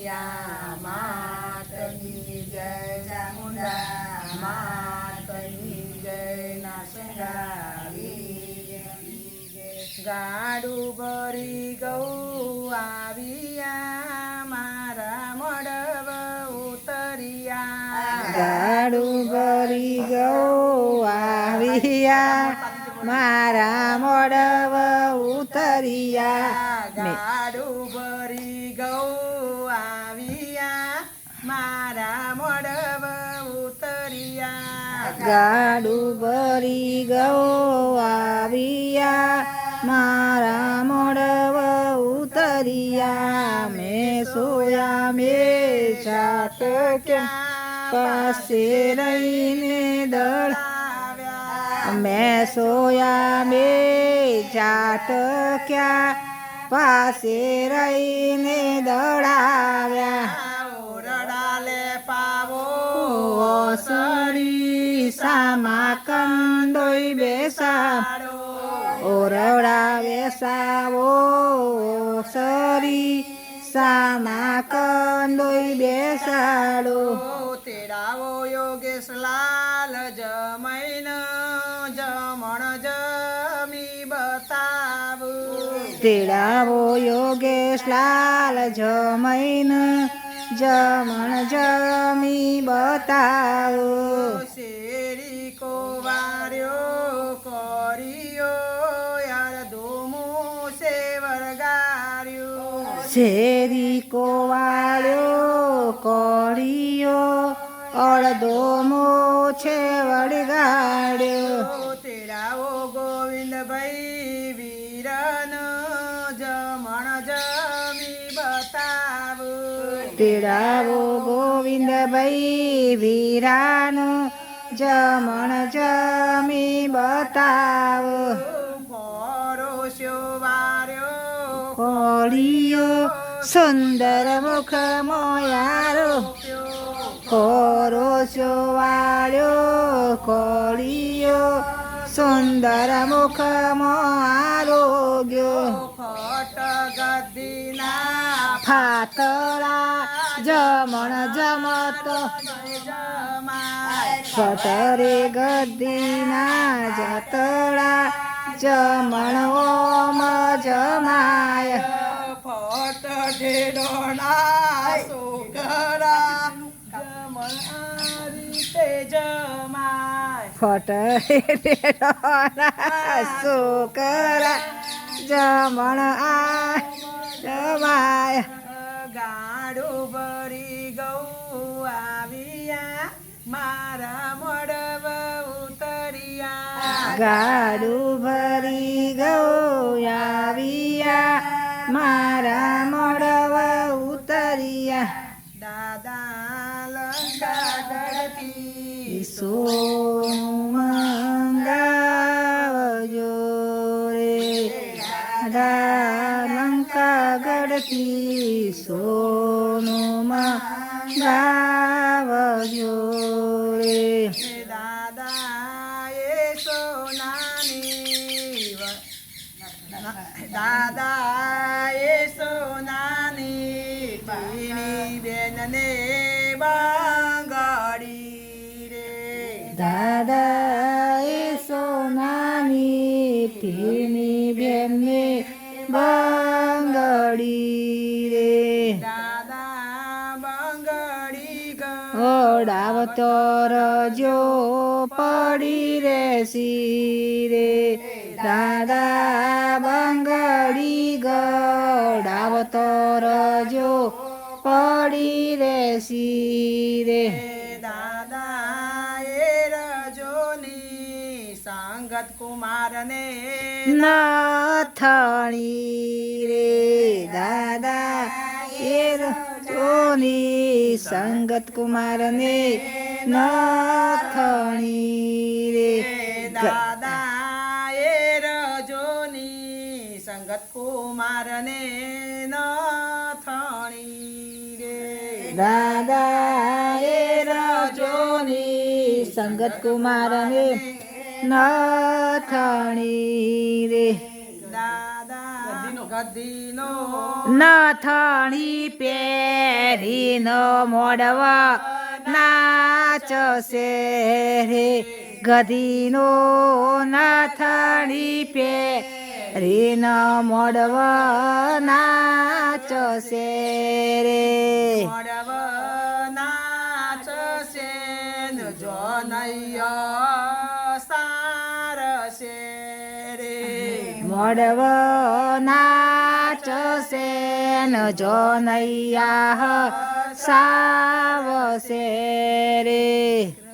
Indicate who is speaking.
Speaker 1: ચામુંડિયા માતની જય ચામુંડા માતની જય નાસંગાવી ગાડું ભરી ગૌ આવ્યા મારા મડવ ઉતરિયા
Speaker 2: ગાડું ભરી ગૌ આવ્યા મારા મોડવ ઉતરિયા
Speaker 1: ગાડું ભરી ગૌ આવ્યા મારા મડવ ઉતરિયા
Speaker 2: ગાડું ભરી ગૌ આવ્યા મારા મોડવ ઉતરિયા મેં સોયા મેં છાટક્યા પાસે રહીને દળ મેં સોયા મેં છાટક્યા પાસે રહીને દળાવ્યા
Speaker 1: ઓરડાલે પાવો
Speaker 2: ઓસરી સામા કંડોઈ બેસાડો ઓરડા બેસાવો ઓસરી સામા કંડોઈ બેસાડો
Speaker 1: તેડાવો યોગેશ લાલ જમૈન જમણ જમી બતાવું
Speaker 2: તેડાવો યોગેશ લાલ જમૈન જમણ જમી બતાવો
Speaker 1: શેરી કોવાર્યો કર્યો યાર ધૂમું છે વરગાર્યું
Speaker 2: શેરી કોવાળ્યો કોળીયો અડધો છે વળગાડ્યો
Speaker 1: તેડાવો ગોવિંદભાઈ વીરન જમણ જમી બતાવું
Speaker 2: તેડાવો ગોવિંદભાઈ વીરાનો જમણ જમી બતાવો
Speaker 1: પરોસ્યો વાર્યો
Speaker 2: કોળીયો સુંદર મુખ મોયારો કોરોસ્યો વાળ્યો કોળીયો સુંદર મુખ આરોગ્યો
Speaker 1: ફટ ગદ્દીના
Speaker 2: ફાતળા જમણ જમતો
Speaker 1: જમાય
Speaker 2: ફટરે ગદ્દીના જતળા જમણ ઓમ જમાય
Speaker 1: ફટ ઢેડોણા છોકરા જમણ આ રીતે જમાય
Speaker 2: ફટરે છોકરા જમણ આ જમાય
Speaker 1: ગાડું ભરી ગૌ આવ્યા મારા મડવ ઉતરિયા
Speaker 2: ગાડું ભરી ગૌ આવ્યા મારા મોડવ ઉતરિયા
Speaker 1: દાદા લંકા ગળતી
Speaker 2: સોનું મંગાવજો રે દાદા લંકા ગઢથી સોનું મંગાવજો રે
Speaker 1: દાદા એ સોનાની દાદા એ સોનાની પીણી બેનને બાંગાડી રે
Speaker 2: દાદા એ સોનાની પીની બેનને બંગડી રે
Speaker 1: દાદા બંગડી
Speaker 2: ઓડાવતો રજો પડી રેસી રે દાદા બંગડી ગડાવતો રજો પડી રેસી રે
Speaker 1: દાદા એ રજોની સંગત કુમારને
Speaker 2: નાથણી રે દાદા એ રજોની સંગત કુમારને નાથણી રે
Speaker 1: દાદા એ રજોની સંગત કુમારને નથણી રે
Speaker 2: દાદા એ રજોની સંગત કુમારને નાથણી રે
Speaker 1: દાદા ગધીનો
Speaker 2: નથણી પહેરીનો મોડવ નાચશે રે ગધીનો નથણી પહેરીનો મોડવ નાચશે રે
Speaker 1: મોડવ નાચશે ને જોનૈયા સારશે રે
Speaker 2: મોડવ નાચશે ન જોનૈયા સાવશે રે